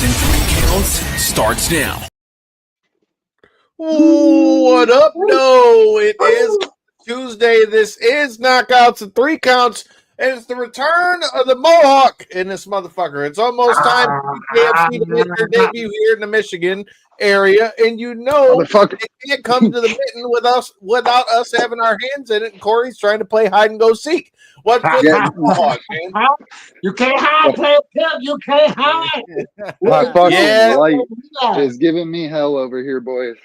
in 3 counts starts now. What up? No, it is Tuesday. This is Knockouts in 3 counts, and it's the return of the Mohawk in this motherfucker. It's almost time for BKFC to make their debut here in the Michigan area, and you know they can't come to the mitten without us having our hands in it, and Corey's trying to play hide and go seek. What's good Mohawk, man? You can't hide, play pimp. You can't hide. My fucking light is giving me hell over here, boys.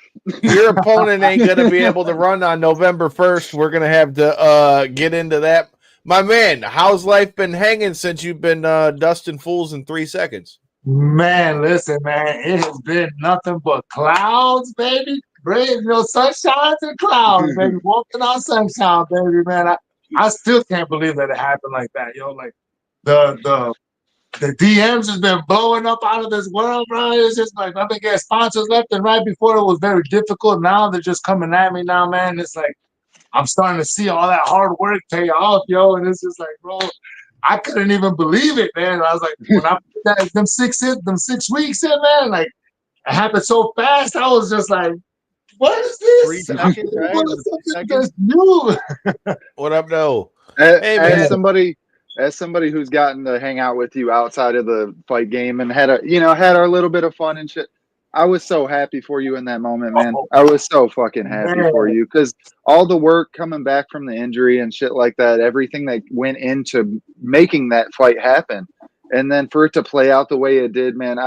Your opponent ain't going to be able to run on November 1st. We're going to have to get into that. My man, how's life been hanging since you've been dusting fools in 3 seconds? Man, listen, man, it has been nothing but clouds, baby. Brave, sunshines and clouds, baby. Walking on sunshine, baby, man. I still can't believe that it happened like that, yo. Like the DMs has been blowing up out of this world, bro. It's just like I've been getting sponsors left and right. Before it was very difficult. Now they're just coming at me now, man. It's like I'm starting to see all that hard work pay off, yo. And it's just like, bro, I couldn't even believe it, man. I was like, when I put that them 6 weeks in, man, like it happened so fast. I was just like, what is this? 3 seconds, right? What is this new? What up, though? Hey, man. As somebody who's gotten to hang out with you outside of the fight game and had our little bit of fun and shit, I was so happy for you in that moment, man. I was so fucking happy for you because all the work coming back from the injury and shit like that, everything that went into making that fight happen, and then for it to play out the way it did, man,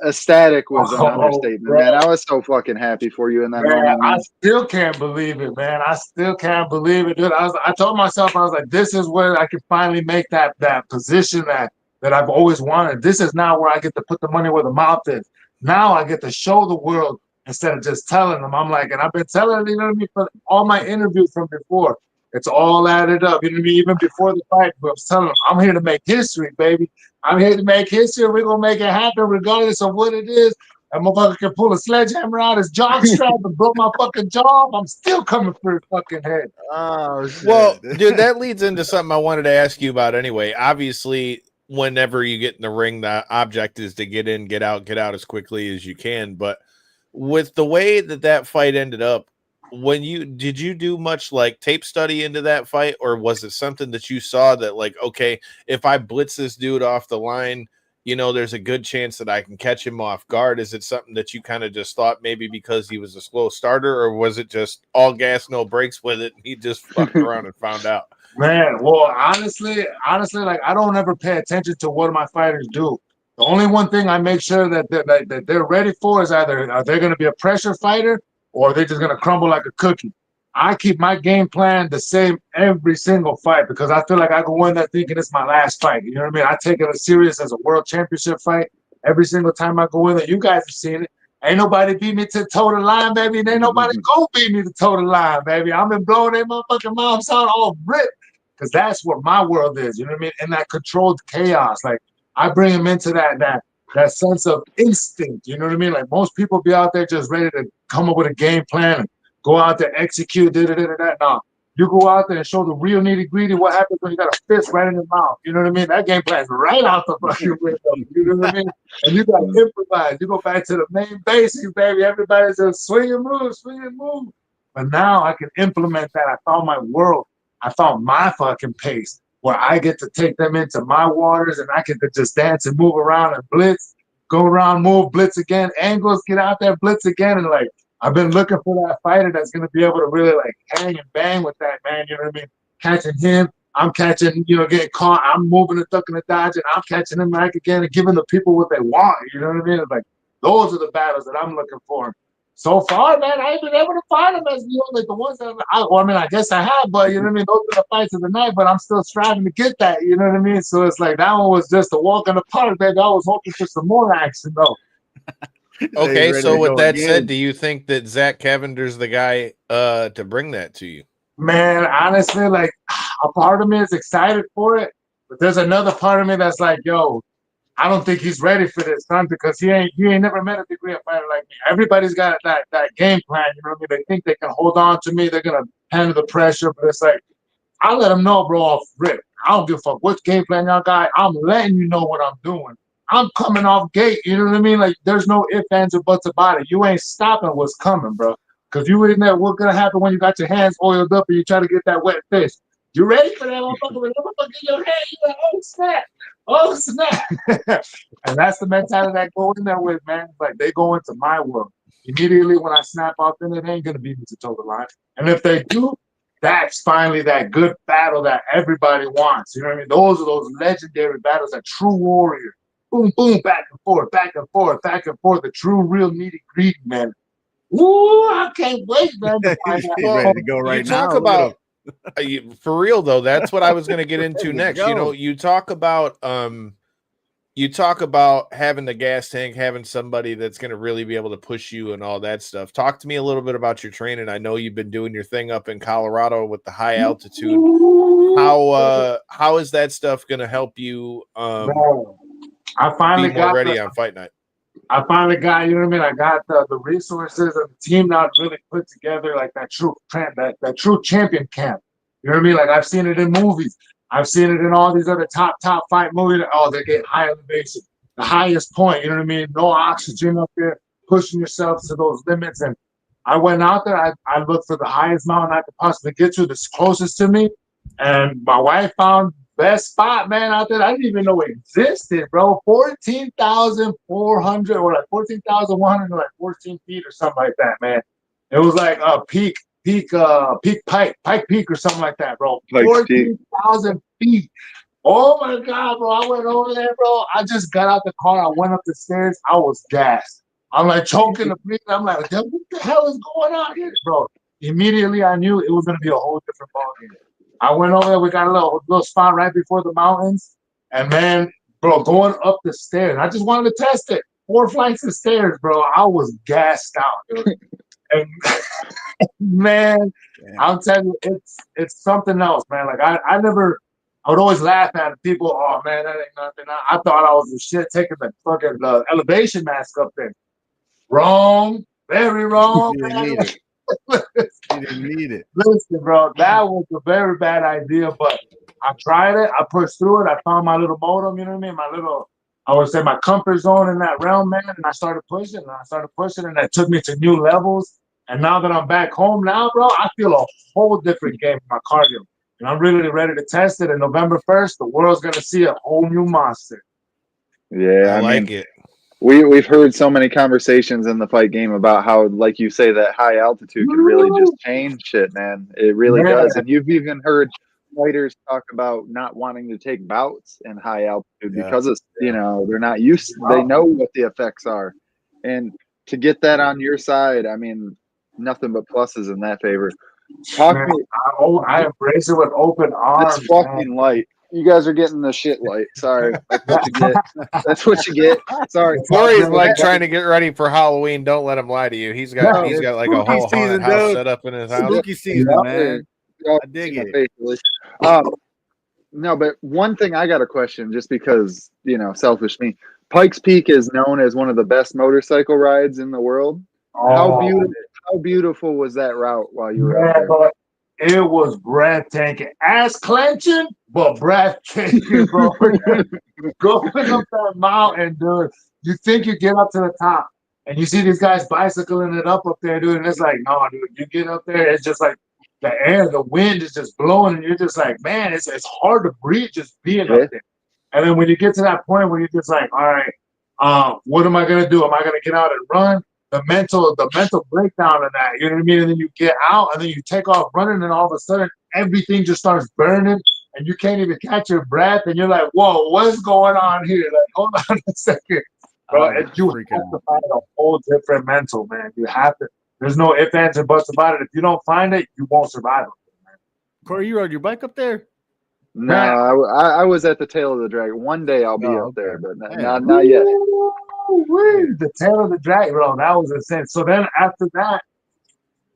ecstatic was an understatement, man. I was so fucking happy for you in that moment, man. I still can't believe it, man. I still can't believe it, dude. I told myself, I was like, this is where I can finally make that position that I've always wanted. This is now where I get to put the money where the mouth is. Now I get to show the world instead of just telling them. I'm like, and I've been telling them, you know what I mean, for all my interviews from before. It's all added up. You know what I mean? Even before the fight, I was telling them, I'm here to make history, baby. I'm here to make history. We're going to make it happen regardless of what it is. A motherfucker can pull a sledgehammer out his jock strap and blow my fucking jaw. I'm still coming for his fucking head. Oh, shit. Well, dude, that leads into something I wanted to ask you about anyway. Obviously, whenever you get in the ring, the object is to get in, get out as quickly as you can. But with the way that fight ended up, did you do much like tape study into that fight, or was it something that you saw that like, okay, if I blitz this dude off the line, there's a good chance that I can catch him off guard? Is it something that you kind of just thought maybe because he was a slow starter, or was it just all gas, no brakes with it, and he just fucked around and found out? Man, well, honestly, like I don't ever pay attention to what my fighters do. The only one thing I make sure that they're ready for is either are they going to be a pressure fighter or they're just going to crumble like a cookie. I keep my game plan the same every single fight because I feel like I go in there thinking it's my last fight. You know what I mean? I take it as serious as a world championship fight every single time I go in there. You guys have seen it. Ain't nobody beat me to toe the line, baby. And ain't nobody gonna beat me to toe the line, baby. I'm been blowing their motherfucking mouths out all ripped because that's what my world is. You know what I mean? And that controlled chaos. Like I bring them into that sense of instinct. You know what I mean? Like most people be out there just ready to come up with a game plan and go out there, execute, No, you go out there and show the real nitty-gritty what happens when you got a fist right in your mouth. You know what I mean? That game plan's right out the fucking window. You know what I mean? And you got to improvise. You go back to the main basics, baby. Everybody's just swing and move. But now I can implement that. I found my world. I found my fucking pace where I get to take them into my waters and I get to just dance and move around and blitz, go around, move, blitz again, angles, get out there, blitz again. And like, I've been looking for that fighter that's going to be able to really like hang and bang with that, man. You know what I mean? Catching him, I'm catching, getting caught. I'm moving and ducking and dodging. I'm catching him back again and giving the people what they want. You know what I mean? It's like, those are the battles that I'm looking for. So far, man, I ain't been able to find them as, like the ones that I guess I have, but you know what I mean? Those are the fights of the night, but I'm still striving to get that. You know what I mean? So it's like, that one was just a walk in the park, baby. I was hoping for some more action, though. Okay, so with that said, do you think that Zach Cavender's the guy to bring that to you? Man, honestly, like a part of me is excited for it, but there's another part of me that's like, yo, I don't think he's ready for this, son, because he ain't never met a degree of fighter like me. Everybody's got that game plan, you know what I mean? They think they can hold on to me, they're gonna handle the pressure, but it's like, I'll let them know, bro, off rip. I don't give a fuck what game plan y'all got. I'm letting you know what I'm doing. I'm coming off gate. You know what I mean? Like, there's no ifs, ands, or buts about it. You ain't stopping what's coming, bro. Because you already know what's going to happen when you got your hands oiled up and you try to get that wet fish. You ready for that motherfucker? When motherfucker in your hand, you like, oh, snap. Oh, snap. And that's the mentality I go in there with, man. Like, they go into my world. Immediately when I snap off in it, they ain't going to beat me to toe the line. And if they do, that's finally that good battle that everybody wants. You know what I mean? Those are those legendary battles, that true warrior. Boom, boom, back and forth, back and forth, back and forth. The true, real nitty-gritty, man. Ooh, I can't wait, man. He's ready to go right you talk now. about for real though. That's what I was going to get into next. Go. You know, you talk about having the gas tank, having somebody that's going to really be able to push you and all that stuff. Talk to me a little bit about your training. I know you've been doing your thing up in Colorado with the high altitude. How is that stuff going to help you? I finally be more got ready on fight night. I finally got, you know what I mean? I got the resources and the team now really put together like that true champion camp. You know what I mean? Like, I've seen it in movies. I've seen it in all these other top fight movies. Oh, they get high elevation, the highest point. You know what I mean? No oxygen up there, pushing yourself to those limits. And I went out there. I looked for the highest mountain I could possibly get to, that's closest to me. And my wife found best spot, man, out there. I didn't even know it existed, bro. 14,400 or like 14,100, like 14 feet or something like that, man. It was like a Pike Peak or something like that, bro. 14,000 feet. Oh my God, bro. I went over there, bro. I just got out the car. I went up the stairs. I was gassed. I'm like choking the breathing. I'm like, what the hell is going on here, bro? Immediately, I knew it was going to be a whole different ballgame. I went over there. We got a little spot right before the mountains. And, man, bro, going up the stairs. I just wanted to test it. 4 flights of stairs, bro. I was gassed out, dude. And, man, I'm telling you, it's something else, man. Like, I would always laugh at people. Oh, man, that ain't nothing. I thought I was the shit taking the fucking elevation mask up there. Wrong. Very wrong, man. You didn't need it. Listen, bro, that was a very bad idea, but I tried it. I pushed through it. I found my little modem, you know what I mean? I would say my comfort zone in that realm, man. And I started pushing, and that took me to new levels. And now that I'm back home now, bro, I feel a whole different game with my cardio. And I'm really ready to test it. And November 1st, the world's going to see a whole new monster. Yeah, I like it. We've heard so many conversations in the fight game about how, like you say, that high altitude can really just change shit, man. It really does. And you've even heard fighters talk about not wanting to take bouts in high altitude because of, you know, they're not used. They know what the effects are, and to get that on your side, I mean, nothing but pluses in that favor. Man, I embrace it with open arms. It's fucking light. You guys are getting the shit light. Sorry. That's what you get. That's what you get. Sorry. Corey's like trying to get ready for Halloween. Don't let him lie to you. He's got like a whole haunted house set up in his house. Spooky season, man. I dig it. No, but one thing I got a question, just because, you know, selfish me. Pikes Peak is known as one of the best motorcycle rides in the world. How beautiful was that route while you were there? But it was breathtaking. Ass clenching, but breathtaking, bro. Going up that mountain, dude. You think you get up to the top, and you see these guys bicycling it up there, dude, and it's like, no, dude, you get up there, it's just like the air, the wind is just blowing, and you're just like, man, it's hard to breathe just being up there. And then when you get to that point where you're just like, all right, what am I gonna do? Am I gonna get out and run? The mental breakdown of that, you know what I mean? And then you get out, and then you take off running, and all of a sudden everything just starts burning, and you can't even catch your breath, and you're like, whoa, what's going on here? Like, hold on a second. Bro, and you have to find a whole different mental, man. You have to. There's no ifs, ands, or buts about it. If you don't find it, you won't survive it, man. Corey, you rode your bike up there? No, I was at the tail of the dragon. One day I'll be up there, but not yet. The tail of the dragon, bro. That was insane. So then after that,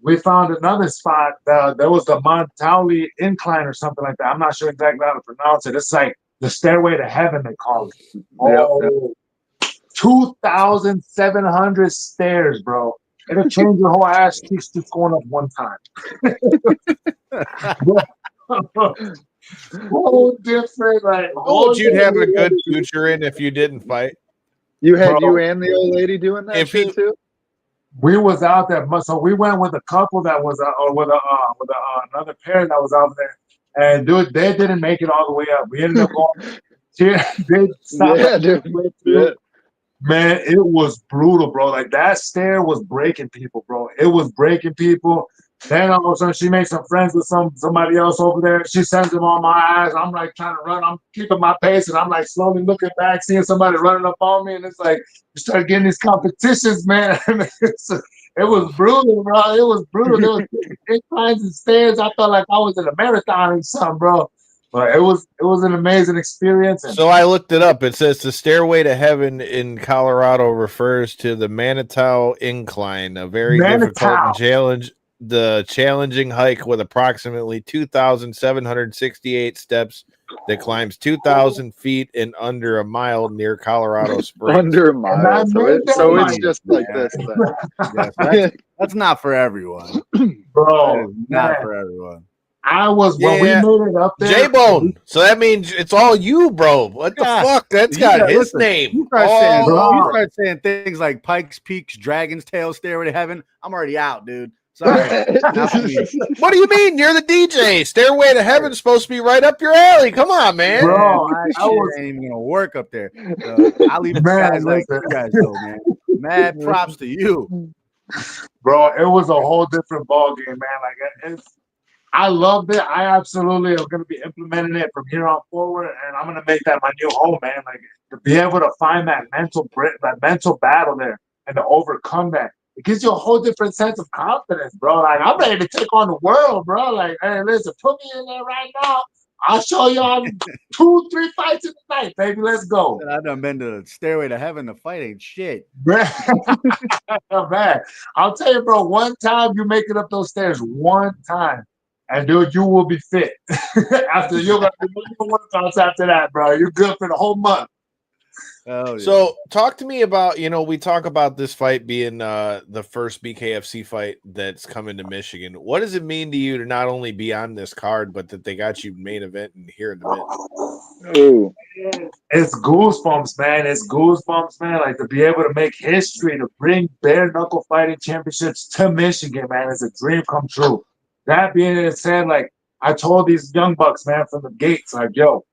we found another spot. There was the Montauli Incline or something like that. I'm not sure exactly how to pronounce it. It's like the Stairway to Heaven, they call it. 2,700 stairs, bro. It'll change your whole ass cheeks just going up one time. whole different, like, What you'd have a good future in if you didn't fight. You had Bro. you and the old lady doing that If shit he- too? We was out there, so we went with a couple that was, or with another pair that was out there, and dude, they didn't make it all the way up. We ended up going. They stopped Yeah, dude. halfway through. Yeah. Man, it was brutal, bro. Like that stair was breaking people, bro. It was breaking people. Then all of a sudden, she made some friends with somebody else over there. She sends them on my ass. I'm like trying to run. I'm keeping my pace, and I'm like slowly looking back, seeing somebody running up on me, and it's like you start getting these competitions, man. It was brutal, bro. It was brutal. There was inclines and stairs. I felt like I was in a marathon or something, bro. But it was an amazing experience. And So I looked it up. It says the Stairway to Heaven in Colorado refers to the Manitou Incline, a very difficult challenge. The challenging hike with approximately 2,768 steps that climbs 2,000 feet in under a mile near Colorado Springs. Under a mile. So it's just like this. Yes, that's not for everyone. Bro, not for everyone. I was when we made it up there. J-Bone. So that means it's all you, bro. What the fuck? That's got his name. You start saying things like Pikes Peak's Dragon's Tail Stairway to Heaven. I'm already out, dude. Sorry. What do you mean? You're the DJ. Stairway to Heaven's supposed to be right up your alley. Come on, man. Bro, I ain't even gonna work up there. I'll leave guys like you guys though, man. Mad props to you. Bro, it was a whole different ball game, man. Like I loved it. I absolutely am going to be implementing it from here on forward, and I'm going to make that my new home, man. Like to be able to find that mental battle there and to overcome that, it gives you a whole different sense of confidence, bro. Like I'm ready to take on the world, bro. Like, hey, listen, put me in there right now. I'll show y'all 2-3 fights in the night, baby. Let's go. I done been to Stairway to Heaven. The fight ain't shit. Man, I'll tell you, bro. One time you make it up those stairs, one time. And dude, you will be fit. After you're gonna do workouts after that, bro. You're good for the whole month. Oh, yeah. So talk to me about, we talk about this fight being the first BKFC fight that's coming to Michigan. What does it mean to you to not only be on this card, but that they got you main event and here in the mid? Ooh. It's goosebumps, man. It's goosebumps, man. Like to be able to make history, to bring Bare Knuckle Fighting Championships to Michigan, man, is a dream come true. That being said, like I told these young bucks, man, from the gates, like, yo,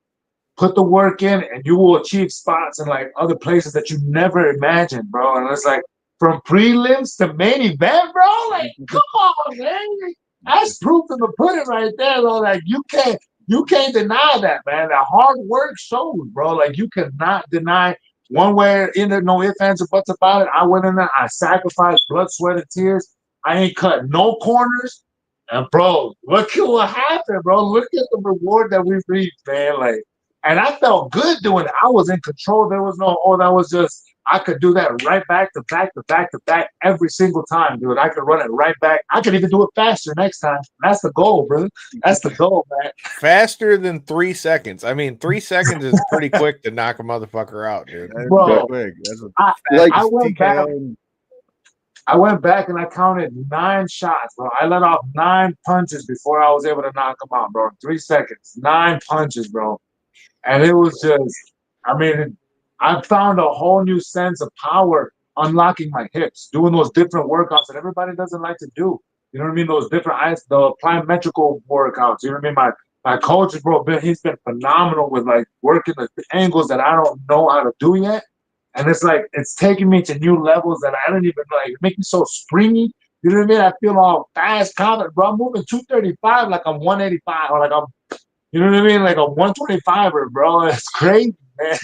put the work in and you will achieve spots in like other places that you never imagined, bro. And it's like from prelims to main event, bro. Like, come on, man. That's proof in the pudding right there, bro. Like you can't deny that, man. That hard work shows, bro. Like you cannot deny one way in there, no ifs, ands, or buts about it. I went in there, I sacrificed blood, sweat, and tears. I ain't cut no corners. And bro, look at what happened, bro. Look at the reward that we reached, man. Like, and I felt good doing it. I was in control. There was no, that was just, I could do that right back to back to back to back every single time, dude. I could run it right back. I could even do it faster next time. That's the goal, bro. That's the goal, man. Faster than 3 seconds. I mean, 3 seconds is pretty quick to knock a motherfucker out, dude. Bro, I went back and I counted 9 shots, bro. I let off 9 punches before I was able to knock him out, bro. 3 seconds. 9 punches, bro. And it was just, I mean, I found a whole new sense of power unlocking my hips, doing those different workouts that everybody doesn't like to do. You know what I mean? Those different, the plyometrical workouts. You know what I mean? My coach, bro, he's been phenomenal with like working the angles that I don't know how to do yet. And it's like, it's taking me to new levels that I don't even like. It makes me so springy. You know what I mean? I feel all fast, confident, bro. I'm moving 235 like I'm 185 or like I'm, you know what I mean? Like a 125er, bro. It's crazy, man.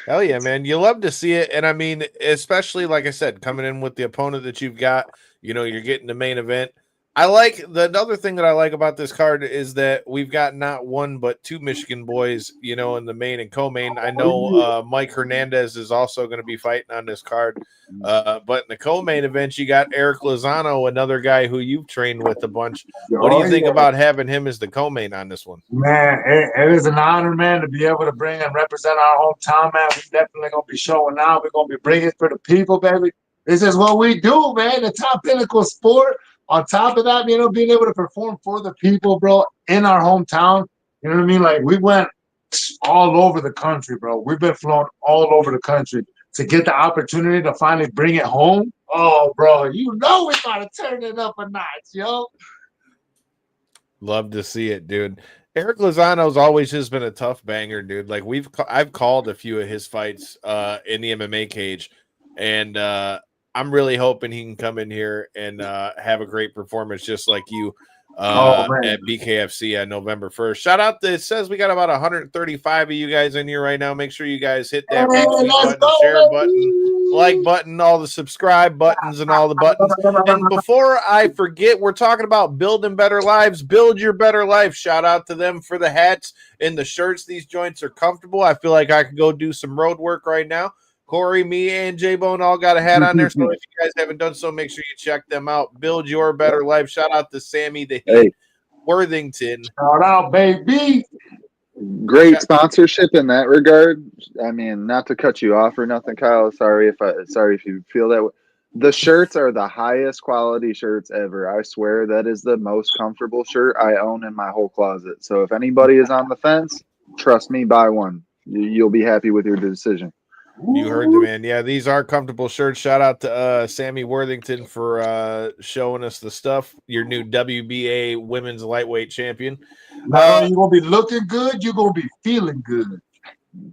Hell yeah, man. You love to see it. And I mean, especially, like I said, coming in with the opponent that you've got, you're getting the main event. I like another thing that I like about this card is that we've got not one but 2 Michigan boys, in the main and co-main. I know Mike Hernandez is also going to be fighting on this card, but in the co-main event, you got Eric Lozano, another guy who you've trained with a bunch. What do you think about having him as the co-main on this one? Man, it is an honor, man, to be able to bring and represent our hometown, man. We definitely going to be showing out. We're going to be bringing it for the people, baby. This is what we do, man. The top pinnacle sport. on top of that, being able to perform for the people, bro, in our hometown, you know what I mean? Like, we went all over the country, bro. We've been flown all over the country to get the opportunity to finally bring it home. Oh, bro, we gotta turn it up a notch, yo. Love to see it, dude. Eric Lozano's always just been a tough banger, dude. Like I've called a few of his fights in the MMA cage, and I'm really hoping he can come in here and have a great performance, just like you at BKFC on November 1st. Shout out to, it says we got about 135 of you guys in here right now. Make sure you guys hit that retweet button, share button, like button, all the subscribe buttons and all the buttons. And before I forget, we're talking about building better lives. Build your better life. Shout out to them for the hats and the shirts. These joints are comfortable. I feel like I could go do some road work right now. Corey, me, and J-Bone all got a hat on there. So if you guys haven't done so, make sure you check them out. Build your better life. Shout out to Sammy the Heat Worthington. Shout out, baby. Great sponsorship in that regard. I mean, not to cut you off or nothing, Kyle. Sorry if you feel that way. The shirts are the highest quality shirts ever. I swear that is the most comfortable shirt I own in my whole closet. So if anybody is on the fence, trust me, buy one. You'll be happy with your decision. You heard the man. Yeah, these are comfortable shirts. Shout out to Sammy Worthington for showing us the stuff. Your new WBA women's lightweight champion. Not only you going to be looking good, you're going to be feeling good.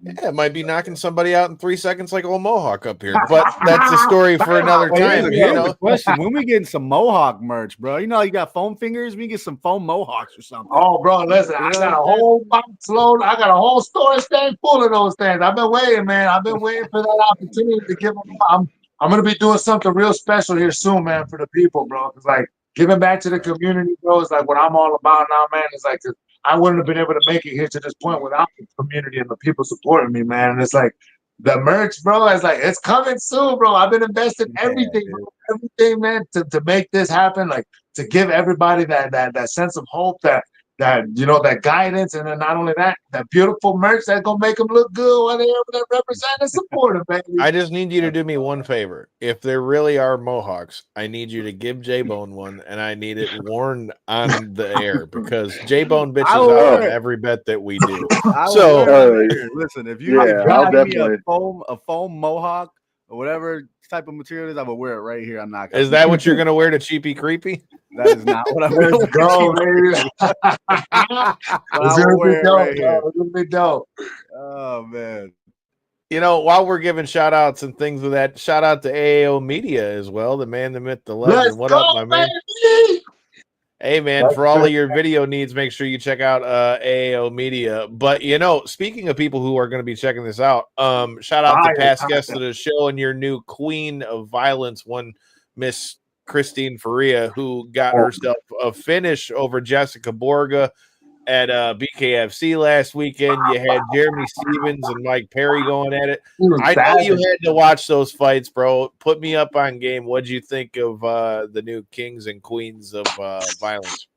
Yeah, it might be knocking somebody out in 3 seconds like old Mohawk up here. But that's a story for another time. Here's the question. When we getting some Mohawk merch, bro? You know, you got foam fingers. We can get some foam Mohawks or something. Oh, bro, listen, I got a whole box load. I got a whole storage tank full of those things. I've been waiting, man. I've been waiting for that opportunity to give them. I'm going to be doing something real special here soon, man, for the people, bro. It's like giving back to the community, bro, is like what I'm all about now, man. It's like I wouldn't have been able to make it here to this point without the community and the people supporting me, man. And it's like the merch, bro. It's like it's coming soon, bro. I've been investing everything, man, to make this happen. Like to give everybody that sense of hope, that that guidance, and then not only that beautiful merch that's gonna make them look good when they're able to represent and support them, baby. I just need you to do me one favor. If there really are Mohawks, I need you to give J-Bone one, and I need it worn on the air because J-Bone bitches out on every bet that we do. Listen, if you give me a foam Mohawk or whatever type of material it is, I will wear it right here. I'm not gonna. Is that what you're gonna wear to Cheapy Creepy? That is not what I'm gonna go, baby. It's gonna be dope. Oh man. You know, while we're giving shout outs and things with that, shout out to AAO Media as well, the man, the myth, the legend. What up, my man? Hey man, for all of your video needs, make sure you check out AAO Media. But you know, speaking of people who are going to be checking this out, shout out to past guests of the show and your new queen of violence, one Miss Christine Faria, who got herself a finish over Jessica Borga at BKFC last weekend. You had Jeremy Stevens and Mike Perry going at it. I know you had to watch those fights, bro. Put me up on game. What'd you think of the new kings and queens of violence?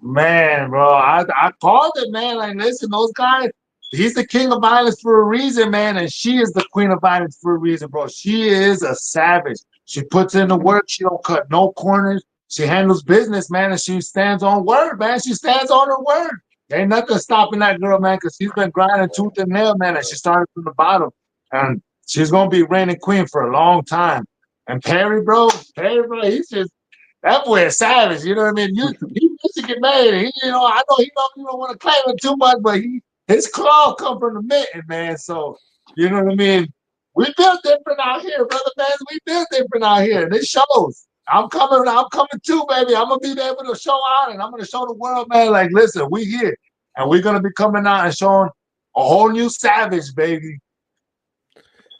Man, bro, I called it, man. Like, listen, those guys, he's the king of violence for a reason, man, and she is the queen of violence for a reason, bro. She is a savage. She puts in the work. She don't cut no corners. She handles business, man, and she stands on word, man. She stands on her word. Ain't nothing stopping that girl, man, because she's been grinding tooth and nail, man, and she started from the bottom. And she's going to be reigning queen for a long time. And Perry, bro, he's just, that boy is savage, you know what I mean? He Michigan made it. I know he don't want to claim it too much, but his claw come from the mitten, man. So, you know what I mean? We built different out here, brother, man. We built different out here. And it shows. I'm coming too, baby. I'm gonna be able to show out, and I'm gonna show the world, man. Like, listen, we here, and we're gonna be coming out and showing a whole new savage, baby.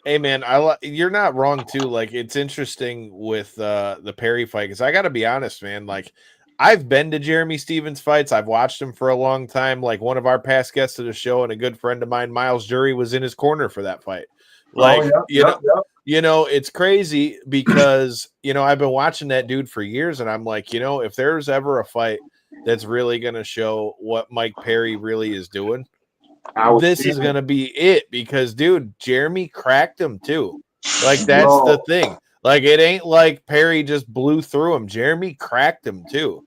Hey, man, you're not wrong too. Like, it's interesting with the Perry fight because I got to be honest, man. Like, I've been to Jeremy Stevens fights. I've watched him for a long time. Like, one of our past guests of the show and a good friend of mine, Miles Jury, was in his corner for that fight. Like, you know, it's crazy because, I've been watching that dude for years and I'm like, if there's ever a fight that's really going to show what Mike Perry really is doing, this is going to be it because, dude, Jeremy cracked him too. Like, that's the thing. Like, it ain't like Perry just blew through him. Jeremy cracked him too.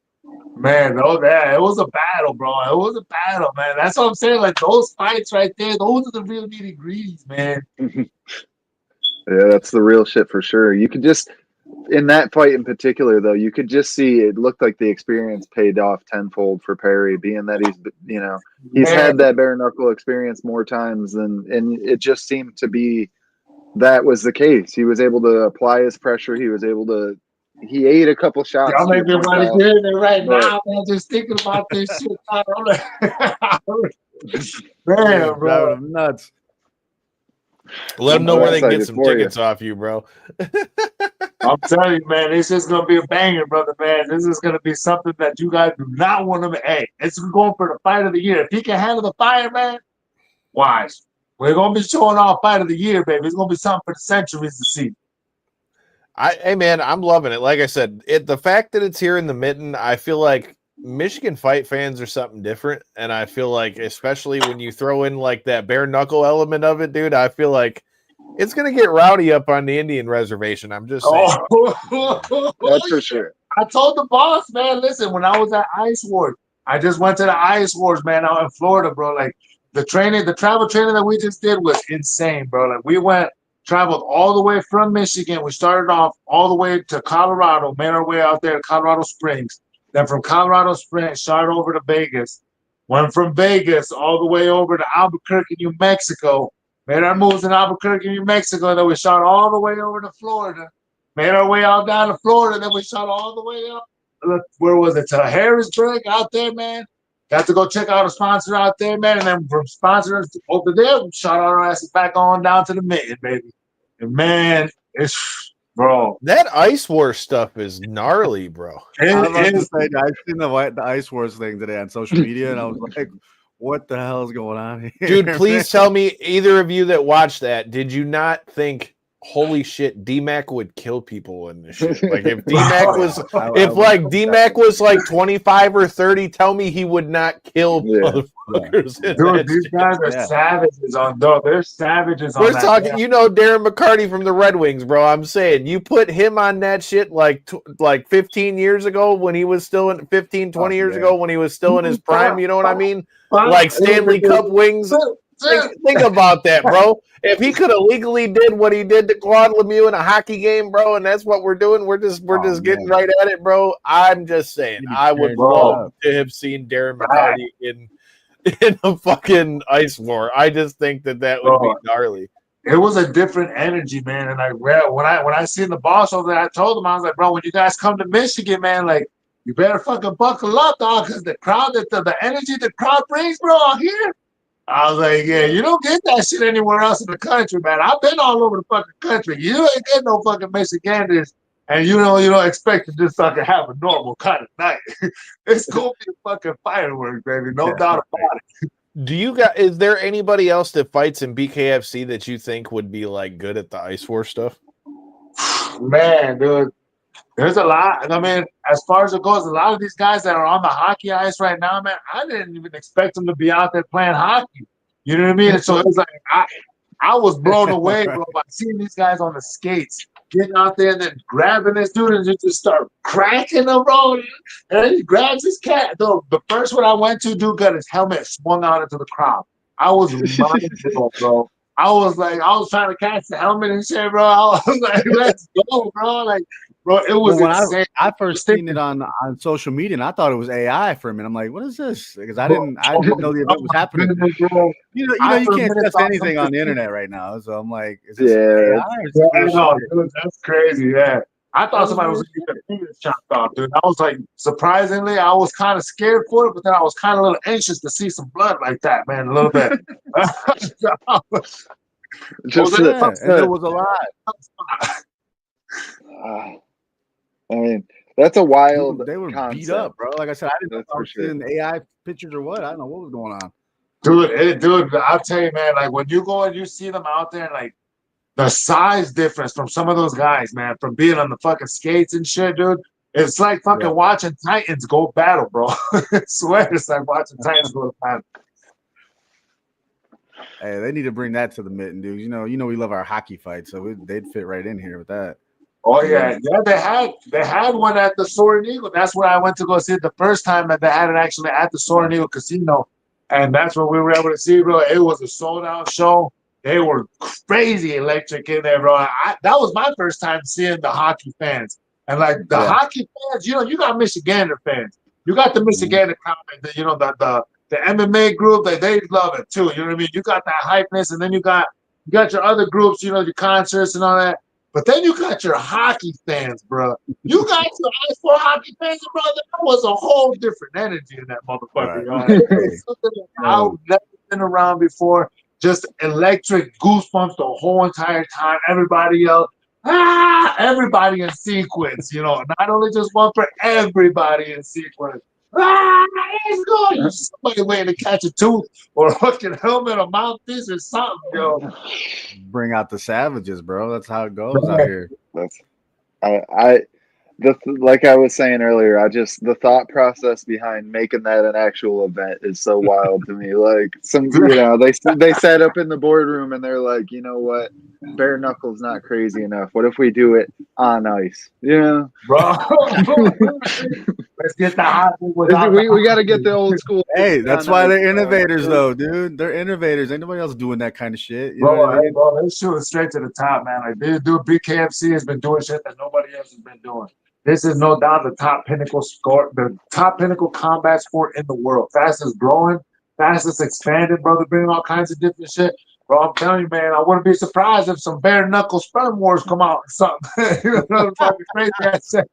Man, no, that it was a battle, bro. It was a battle, man. That's what I'm saying. Like those fights right there, those are the real nitty-gritties, man. Yeah, that's the real shit for sure. You could just, in that fight in particular, though, you could just see it looked like the experience paid off tenfold for Perry, being that he's had that bare knuckle experience more times and it just seemed to be that was the case. He was able to apply his pressure. He ate a couple shots. Y'all make me want to get in there right now, man. Just thinking about this shit. Man, bro. Nuts. Let them know where they can get some tickets off you, bro. I'm telling you, man, this is going to be a banger, brother, man. This is going to be something that you guys do not want to. Hey, it's going for the fight of the year. If he can handle the fire, man, watch. We're going to be showing off fight of the year, baby. It's going to be something for the centuries to see. Hey, man, I'm loving it. Like I said, the fact that it's here in the Mitten, I feel like Michigan fight fans are something different. And I feel like, especially when you throw in like that bare knuckle element of it, dude, I feel like it's going to get rowdy up on the Indian reservation. I'm just saying. That's for sure. I told the boss, man, listen, when I was at Ice Wars, I just went to the Ice Wars, man, out in Florida, bro. Like the travel training that we just did was insane, bro. Like traveled all the way from Michigan. We started off all the way to Colorado, made our way out there to Colorado Springs. Then from Colorado Springs, shot over to Vegas. Went from Vegas all the way over to Albuquerque, New Mexico. Made our moves in Albuquerque, New Mexico. Then we shot all the way over to Florida. Made our way out down to Florida. Then we shot all the way up. Where was it? To Harrisburg out there, man. Got to go check out a sponsor out there, man. And then from sponsors over there, we shot our asses back on down to the Mitten, baby. And man, bro. That Ice War stuff is gnarly, bro. I've seen the Ice Wars thing today on social media, and I was like, what the hell is going on here? Dude, please tell me, either of you that watched that, did you not think, holy shit, D-Mac would kill people in this shit? Like if D-Mac was like 25 or 30, tell me he would not kill motherfuckers. Dude, these guys are savages on dope. They're savages on We're talking, Darren McCarty from the Red Wings, bro. I'm saying you put him on that shit like 15 years ago when he was still in 15, 20 years ago when he was still in his prime, you know what I mean? Like Stanley Cup wings. Think about that, bro. If he could have legally did what he did to Claude Lemieux in a hockey game, bro, and that's what we're doing, we're just getting right at it, bro. I'm just saying, I would love to have seen Darren McCarty in a fucking Ice War. I just think that would be gnarly. It was a different energy, man. And when I seen the boss over there, I told him, I was like, bro, when you guys come to Michigan, man, like you better fucking buckle up, dog, because the crowd, the energy the crowd brings, bro, out here. I was like, yeah, you don't get that shit anywhere else in the country, man. I've been all over the fucking country. You ain't get no fucking Mexicans, and you don't expect to just fucking have a normal kind of night. It's gonna be a fucking fireworks, baby. No doubt about it. Is there anybody else that fights in BKFC that you think would be like good at the Ice War stuff? Man, dude. There's a lot. I mean, as far as it goes, a lot of these guys that are on the hockey ice right now, man, I didn't even expect them to be out there playing hockey. You know what I mean? And so it was like I was blown away, bro, by seeing these guys on the skates, getting out there and then grabbing this dude and just start cracking him, bro. And then he grabs his cat. The first one I went to, dude got his helmet swung out into the crowd. I was mind-blown, bro. I was trying to catch the helmet and shit, bro. I was like, let's go, bro. Like, bro, it was insane. I first seen it on social media, and I thought it was AI for a minute. I'm like, what is this? Because I didn't know the event was happening. You can't test anything on the internet right now. So I'm like, is this AI? Dude, that's crazy. Yeah, I thought somebody was going to get their fingers chopped off, dude. I was like, surprisingly, I was kind of scared for it, but then I was kind of a little anxious to see some blood like that, man, a little bit. There was a lot. I mean, that's a wild. They were concept. beat up, bro. Like I said, I didn't know if I was sure. seeing AI pictures or what. I don't know what was going on. Dude, I'll tell you, man, like when you go and you see them out there, like the size difference from some of those guys, man, from being on the fucking skates and shit, dude. It's like fucking watching Titans go battle, bro. I swear it's like watching Titans go battle. Hey, they need to bring that to the Mitten, dude. You know, we love our hockey fights, so they'd fit right in here with that. Oh yeah, they had one at the Soaring Eagle. That's where I went to go see it the first time, and they had it actually at the Soaring Eagle Casino, and that's what we were able to see, bro. It was a sold out show. They were crazy electric in there, bro. That was my first time seeing the hockey fans, and like the hockey fans, you got Michigander fans, you got the Michigander crowd, the MMA group, they love it too. You know what I mean? You got that hypeness, and then you got your other groups, your concerts and all that. But then you got your hockey fans, bro. You got your I4 hockey fans, bro. There was a whole different energy in that motherfucker. Right. It was something I've never been around before. Just electric goosebumps the whole entire time. Everybody else, everybody in sequence. Not only just one, for everybody in sequence. It's good. Somebody waiting to catch a tooth or a fucking helmet or mouthpiece or something, yo. Bring out the savages, bro. That's how it goes out here. Like I was saying earlier, the thought process behind making that an actual event is so wild to me. Like they sat up in the boardroom and they're like, you know what, bare knuckle's not crazy enough. What if we do it on ice? Bro. Let's get the hot. We got to get the old school. Hey, that's why they're innovators, though, dude. They're innovators. Ain't nobody else doing that kind of shit. Bro, they shoot it straight to the top, man. Like this dude, BKFC has been doing shit that nobody else has been doing. This is no doubt the top pinnacle combat sport in the world. Fastest growing, fastest expanded, brother. Bringing all kinds of different shit. Bro, I'm telling you, man, I wouldn't be surprised if some bare knuckle sperm wars come out or something. Fucking crazy ass shit.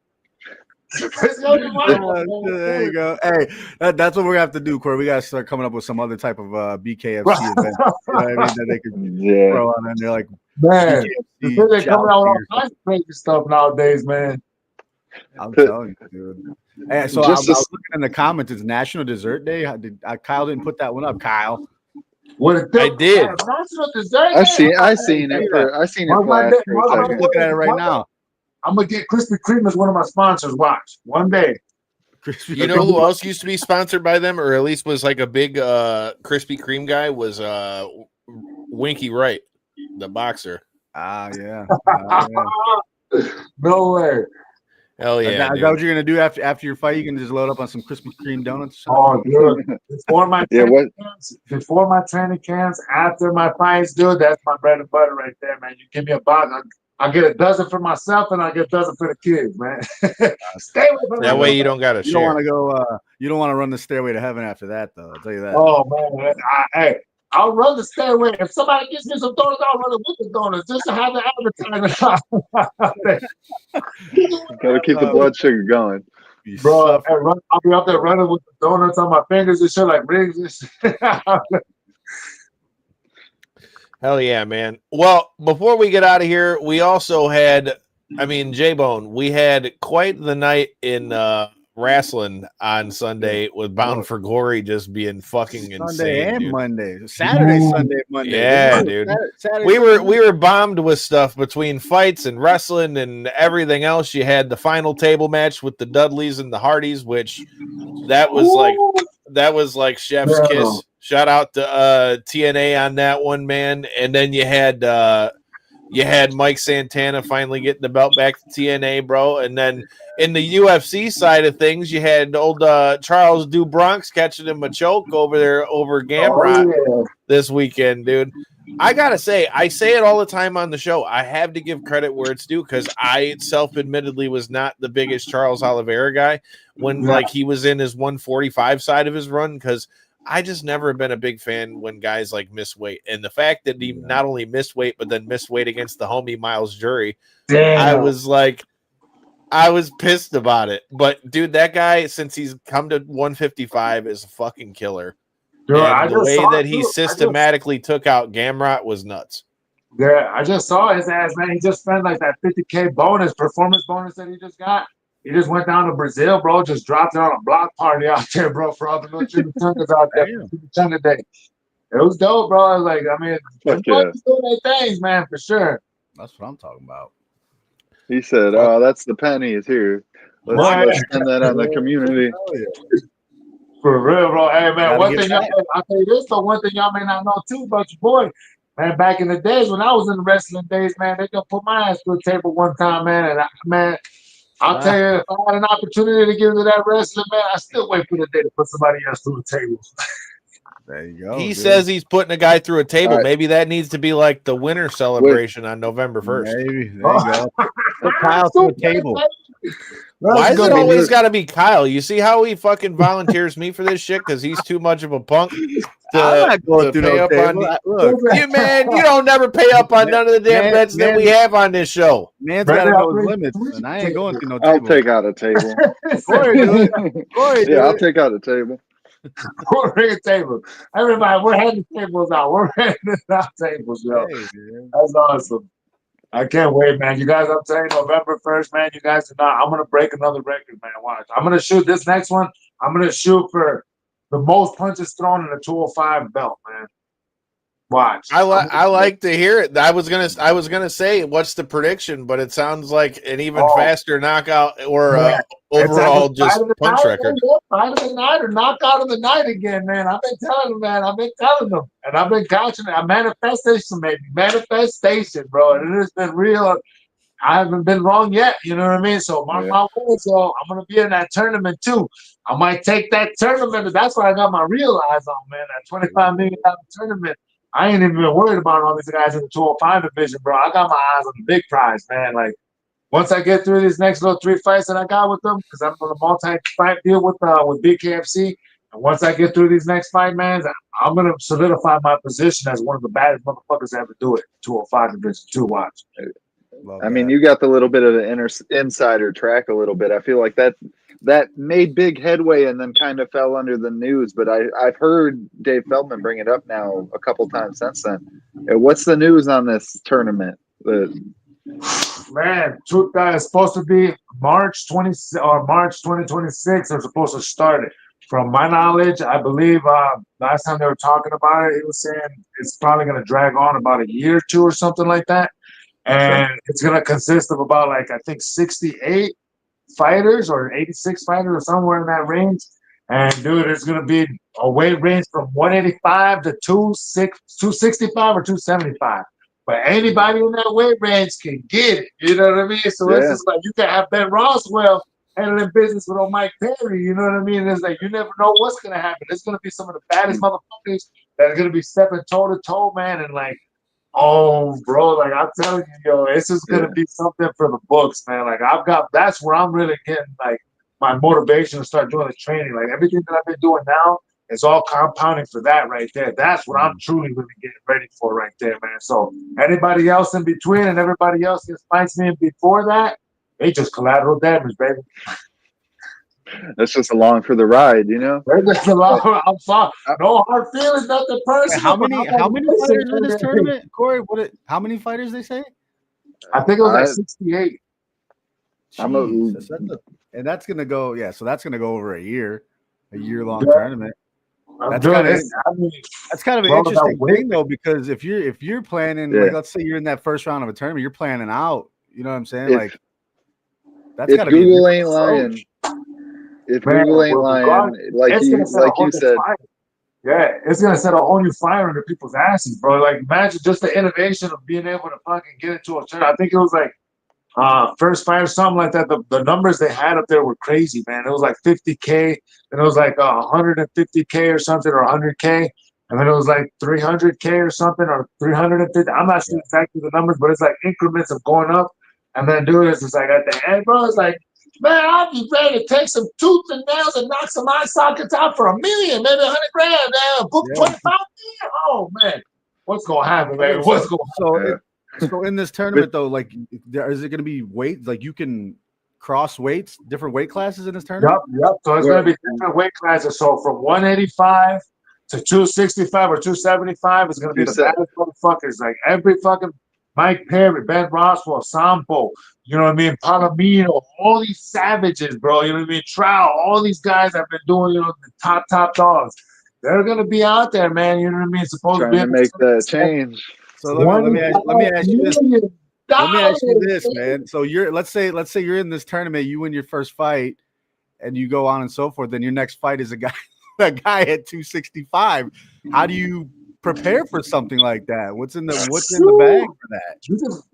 There you go. Hey, that's what we're gonna have to do, Corey. We gotta start coming up with some other type of BKFC event. You know what I mean? That they could throw on, and they're like, man, they're coming out with all kinds of crazy stuff nowadays, man. I'm telling you, dude. Hey, so I was looking in the comments. It's National Dessert Day. Kyle didn't put that one up, Kyle. I did. I seen it. I seen it. I'm looking at it right now. I'm gonna get Krispy Kreme as one of my sponsors. Watch one day. You know who else used to be sponsored by them, or at least was like a big Krispy Kreme guy? Was Winky Wright, the boxer. Yeah. No way. Hell yeah! Is that what you're gonna do after your fight? You can just load up on some Krispy Kreme donuts. Oh, dude! Before my training camps, after my fights, dude, that's my bread and butter right there, man. You give me a box, I'll get a dozen for myself, and I'll get a dozen for the kids, man. Stay away from that way. You don't gotta. You don't want to go. You don't want to run the stairway to heaven after that, though. I'll tell you that. Oh man, I'll run the stairway. If somebody gives me some donuts, I'll run it with the donuts just to have the advertisement. Gotta keep the blood sugar going, bro. I'll be up there running with the donuts on my fingers and shit like rings and shit. Hell yeah, man. Well, before we get out of here, we also had, J-Bone, we had quite the night in wrestling on Sunday with Bound for Glory just being fucking insane. Sunday and dude. Monday. Saturday, Sunday, Monday. Yeah, dude. Saturday, we were bombed with stuff between fights and wrestling and everything else. You had the final table match with the Dudleys and the Hardys, which that was like chef's kiss. Shout out to TNA on that one, man. And then you had Mike Santana finally getting the belt back to TNA, bro. And then in the UFC side of things, you had old Charles DuBronx catching him a choke over Gamrot this weekend, dude. I gotta say, I say it all the time on the show. I have to give credit where it's due because I self-admittedly was not the biggest Charles Oliveira guy when like he was in his 145 side of his run because I just never been a big fan when guys like miss weight. And the fact that he not only missed weight, but then missed weight against the homie Miles Jury, I was pissed about it. But dude, that guy, since he's come to 155, is a fucking killer. Dude, and the way that he systematically took out Gamrot was nuts. Yeah, I just saw his ass, man. He just spent like that $50K performance bonus that he just got. He just went down to Brazil, bro. Just dropped it on a block party out there, bro, for all the little chimichangas out there. Chimichanga day. It was dope, bro. I was like, doing their things, man, for sure. That's what I'm talking about. He said, "Oh, that's the pennies here. Let's spend that on the community." For real, bro. Hey, man, I'll tell you this, though. One thing y'all may not know, too, about your boy. Man, back in the days when I was in the wrestling days, man, they gonna put my ass to a table one time, man. And I'll tell you, if I had an opportunity to get into that wrestling, man, I still wait for the day to put somebody else through the table. There you go. He says he's putting a guy through a table. Right. Maybe that needs to be like the winter celebration on November 1st. Maybe. There you go. Put Kyle to a table. Why is it always got to be Kyle? You see how he fucking volunteers me for this shit because he's too much of a punk. I'm not going through no table. Look, you don't never pay up on none of the damn bets that we have on this show. Man's got to know his limits, and I ain't going through no table. I'll take out a table. Corey, do it. Yeah, I'll take out a table. We're bringing tables. Everybody, we're handing tables out. We're handing out tables, yo. Hey, that's awesome. I can't wait, man. You guys, I'm telling you, November 1st, man, you guys are not. I'm going to break another record, man. Watch. I'm going to shoot this next one. I'm going to shoot for the most punches thrown in a 205 belt, man. Watch. I like to hear it. I was gonna say what's the prediction, but it sounds like an even faster knockout or overall just punch record. Fight of the night or knockout of the night again, man. I've been telling them, man. I've been telling them, and I've been couching it. A manifestation, maybe manifestation, bro. And it has been real. I haven't been wrong yet. You know what I mean? So mark my words. So I'm gonna be in that tournament too. I might take that tournament. That's what I got my real eyes on, man. That $25 million tournament. I ain't even been worried about all these guys in the 205 division, bro. I got my eyes on the big prize, man. Like, once I get through these next little 3 fights that I got with them, because I'm on a multi-fight deal with BKFC, and once I get through these next fight, man, I'm going to solidify my position as one of the baddest motherfuckers to ever do it, 205 division 2 watch. I mean, you got the little bit of the insider track a little bit. I feel like that made big headway and then kind of fell under the news. But I've heard Dave Feldman bring it up now a couple times since then. What's the news on this tournament? Man, truth is supposed to be March 2026. They're supposed to start it. From my knowledge, I believe last time they were talking about it, he was saying it's probably going to drag on about a year or two or something like that. And it's going to consist of about, like, I think 68 fighters or 86 fighters or somewhere in that range. And, dude, it's going to be a weight range from 185 to 265 or 275. But anybody in that weight range can get it. You know what I mean? So it's just like you can have Ben Roswell handling business with old Mike Perry. You know what I mean? It's like you never know what's going to happen. It's going to be some of the baddest motherfuckers that are going to be stepping toe-to-toe, man, and, like, oh, bro, like I'm telling you, yo, it's just gonna be something for the books, man. Like that's where I'm really getting like my motivation to start doing the training. Like everything that I've been doing now is all compounding for that right there. That's what I'm truly really getting ready for right there, man. So anybody else in between and everybody else that fights me before that, they just collateral damage, baby. That's just along for the ride, you know. I'm sorry. No hard feelings, nothing personal. How many fighters in this tournament, Corey? How many fighters they say? I think it was like 68. And that's gonna go. Yeah, so that's gonna go over a year-long tournament. That's kind of an interesting thing though, because if you're planning, like, let's say you're in that first round of a tournament, you're planning out. You know what I'm saying? Like that's got to be Google ain't lying. If Google ain't lying, like you said. Yeah, it's going to set a whole new fire under people's asses, bro. Like, imagine just the innovation of being able to fucking get into a tournament. I think it was like first fight or something like that. The numbers they had up there were crazy, man. It was like 50K, and it was like 150K or something, or 100K, and then it was like 300K or something, or 350. I'm not sure exactly the numbers, but it's like increments of going up. And then, dude, it's just like at the end, bro, it's like, man, I'll be ready to take some tooth and nails and knock some eye sockets out for $1 million, maybe $100,000. Book 25 million. Oh man, what's gonna happen, man? What's going on? So in this tournament, though, like, is it going to be weight? Like, you can cross weights, different weight classes in this tournament? Yep. So it's going to be different weight classes. So from 185 to 265 or 275 is going to be the baddest motherfuckers. Like every fucking Mike Perry, Ben Roswell, Sampo, you know what I mean? Palomino, all these savages, bro. You know what I mean? Trout, all these guys have been doing, you know, the top dogs. They're going to be out there, man. You know what I mean? Supposed to make that change. So let me ask you this. Let me ask you this, man. So let's say you're in this tournament, you win your first fight, and you go on and so forth. Then your next fight is a guy at 265. How do you prepare for something like that? What's in the bag for that?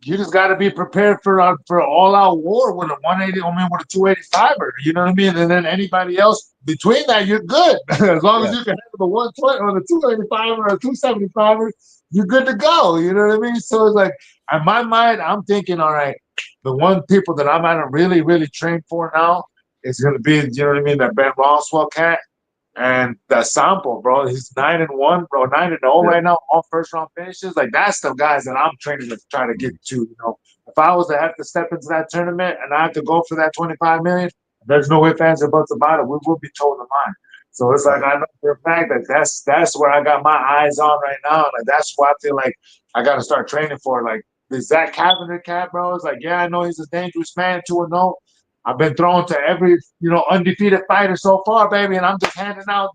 You just got to be prepared for all out war with a 180. I mean, with a 285er. You know what I mean? And then anybody else between that, you're good. As long as you can handle the 120 or the 285 or a 275er, you're good to go. You know what I mean? So it's like, in my mind, I'm thinking, all right, the one people that I'm gonna really, really train for now is gonna be, you know what I mean, that Ben Roswell cat. And that Sample, bro, he's 9-1, bro, 9-0 right now, all first round finishes. Like, that's the guys that I'm training to try to get to. You know, if I was to have to step into that tournament and I have to go for that 25 million, there's no ifs, ands, or buts about it. We will be told the line. So it's like, I know for a fact that that's where I got my eyes on right now. Like, that's what I feel like I got to start training for. Like, the Zach Cavender cat, bro, it's like, yeah, I know he's a dangerous man, 2-0. I've been thrown to every, undefeated fighter so far, baby, and I'm just handing out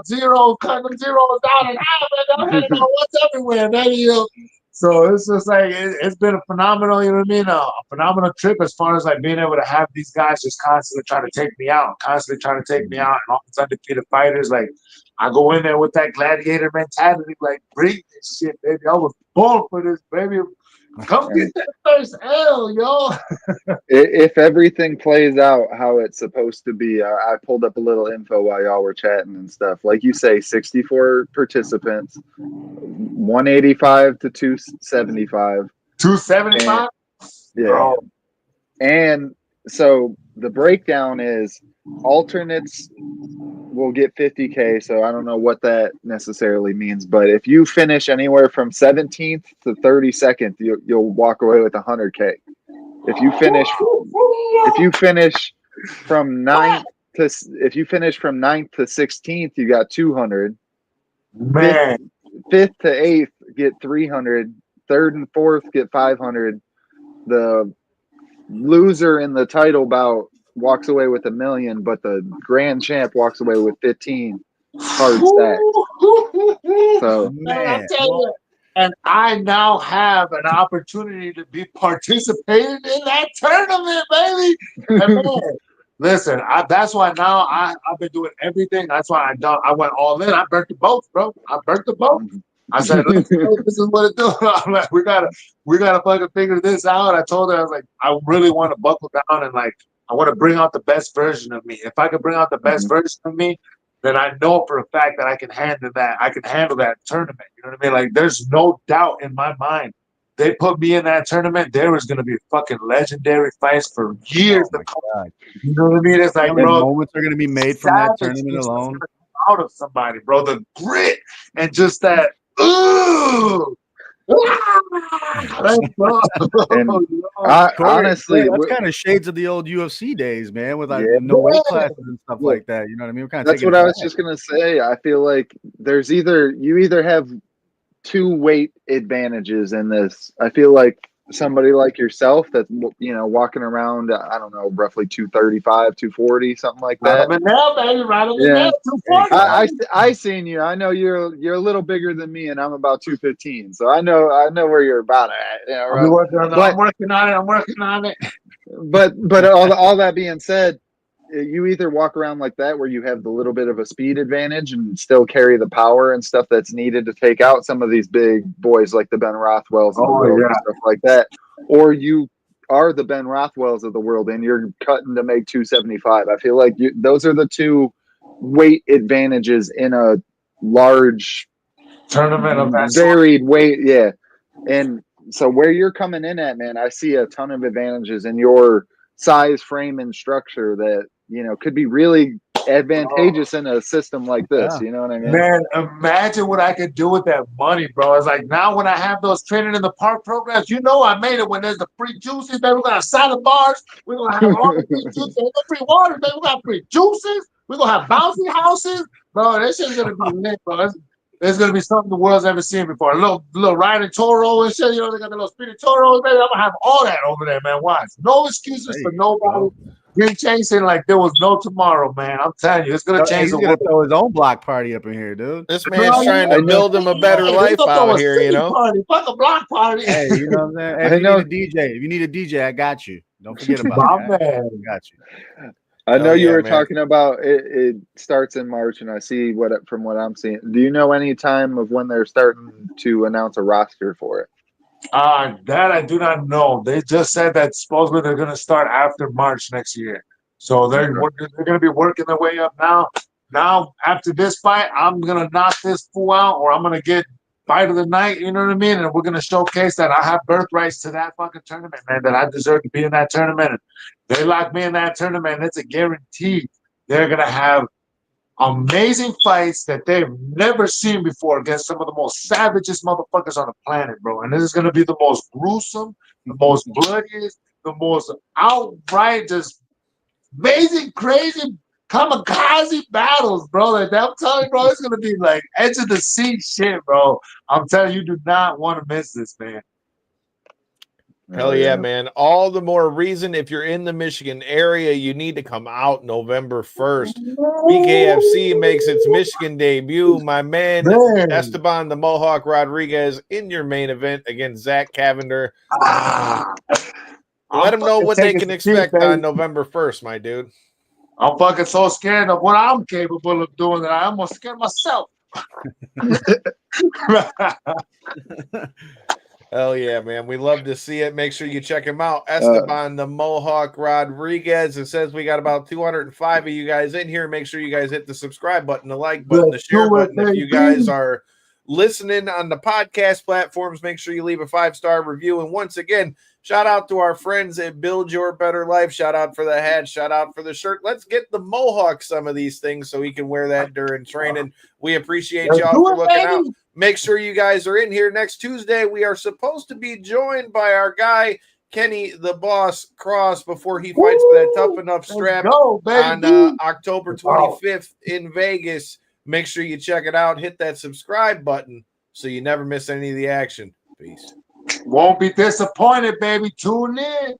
zeros, cutting them zeros down and out, and I'm handing out what's everywhere, baby. So it's just like it's been a phenomenal, you know what I mean? A phenomenal trip as far as like being able to have these guys just constantly trying to take me out, and all these undefeated fighters. Like, I go in there with that gladiator mentality, like, bring this shit, baby. I was born for this, baby. Come get that first L, yo. If everything plays out how it's supposed to be, I pulled up a little info while y'all were chatting and stuff. Like you say, 64 participants, 185 to 275. 275? Yeah. Bro. And so the breakdown is alternates will get 50K, so I don't know what that necessarily means, but if you finish anywhere from 17th to 32nd, you'll walk away with 100K. If you finish from 9th to 16th, you got 200. Man. 5th to 8th get 300. 3rd and 4th get 500. The loser in the title bout walks away with $1 million, but the grand champ walks away with 15 hard stacks. So, man, I tell you, and I now have an opportunity to be participating in that tournament, baby. And man, listen, that's why now I've been doing everything. That's why I went all in. I burnt the boats, bro. I burnt the boat. I said, this is what it do. I'm like, we gotta fucking figure this out. I told her, I was like, I really want to buckle down and like, I want to bring out the best version of me. If I can bring out the best version of me, then I know for a fact that I can handle that. I can handle that tournament. You know what I mean? Like, there's no doubt in my mind. They put me in that tournament, there was going to be fucking legendary fights for years to come. God. You know what I mean? It's like, bro, moments are going to be made from that tournament alone. Out of somebody, bro. The grit and just that. Ooh. Honestly, that's kind of shades of the old UFC days, man, with like no weight classes and stuff like that. You know what I mean? That's what I was just gonna say. I feel like there's you either have two weight advantages in this. I feel like somebody like yourself that's walking around, I don't know, roughly 235, 240, something like that. Right now, baby, right on the nail, 240. I seen you. I know you're a little bigger than me, and I'm about 215. So I know where you're about at. Right? I'm working on it. But all that being said, you either walk around like that where you have the little bit of a speed advantage and still carry the power and stuff that's needed to take out some of these big boys like the Ben Rothwells and stuff like that, or you are the Ben Rothwells of the world and you're cutting to make 275. I feel like those are the two weight advantages in a large tournament of that varied weight. Yeah. And so where you're coming in at, man, I see a ton of advantages in your size, frame, and structure that could be really advantageous in a system like this. You know what I mean? Man, imagine what I could do with that money, bro. It's like now when I have those training in the park programs, I made it when there's the free juices, baby. We're gonna have salad bars. We're gonna have all the free juices, the free water, baby. We're gonna have free juices. We're gonna have bouncy houses, bro. This shit's gonna be lit, bro. There's gonna be something the world's ever seen before. A little riding Toro and shit. They got the little speedy Toros, baby. I'm gonna have all that over there, man. Watch. No excuses for nobody. Green chasing like there was no tomorrow, man. I'm telling you, it's gonna change the world. He's gonna throw his own block party up in here, dude. This man's trying to build him a better life out here, Party. Fuck a block party. Hey, you know what I'm saying? Hey, if you need a DJ, I got you. Don't forget about that. Man. I got you. I know you were man. talking about it starts in March, and I see from what I'm seeing. Do you know any time of when they're starting to announce a roster for it? That I do not know. They just said that supposedly they're going to start after March next year. So they're going to be working their way up now. Now, after this fight, I'm going to knock this fool out, or I'm going to get fight of the night, you know what I mean? And we're going to showcase that I have birthrights to that fucking tournament, man, that I deserve to be in that tournament. And they lock me in that tournament, it's a guarantee they're going to have amazing fights that they've never seen before against some of the most savagest motherfuckers on the planet, bro. And this is going to be the most gruesome, the most bloodiest, the most outright just amazing, crazy kamikaze battles, bro. Like, I'm telling you, bro, it's going to be like edge of the seat shit, bro. I'm telling you, you do not want to miss this, man. Hell yeah, man. All the more reason if you're in the Michigan area, you need to come out November 1st. BKFC makes its Michigan debut. My man, Esteban the Mohawk Rodriguez in your main event against Zach Cavender. Let them know what they can expect on November 1st, my dude. I'm fucking so scared of what I'm capable of doing that I'm almost scared myself. Hell yeah, man. We love to see it. Make sure you check him out. Esteban the Mohawk Rodriguez. It says we got about 205 of you guys in here. Make sure you guys hit the subscribe button, the like button, the share button. If you guys are listening on the podcast platforms, make sure you leave a 5-star review. And once again, shout out to our friends at Build Your Better Life. Shout out for the hat. Shout out for the shirt. Let's get the Mohawk some of these things so he can wear that during training. We appreciate y'all for looking out. Make sure you guys are in here next Tuesday. We are supposed to be joined by our guy, Kenny the Boss Cross, before he fights for that Tough Enough strap on October 25th in Vegas. Make sure you check it out. Hit that subscribe button so you never miss any of the action. Peace. Won't be disappointed, baby. Tune in.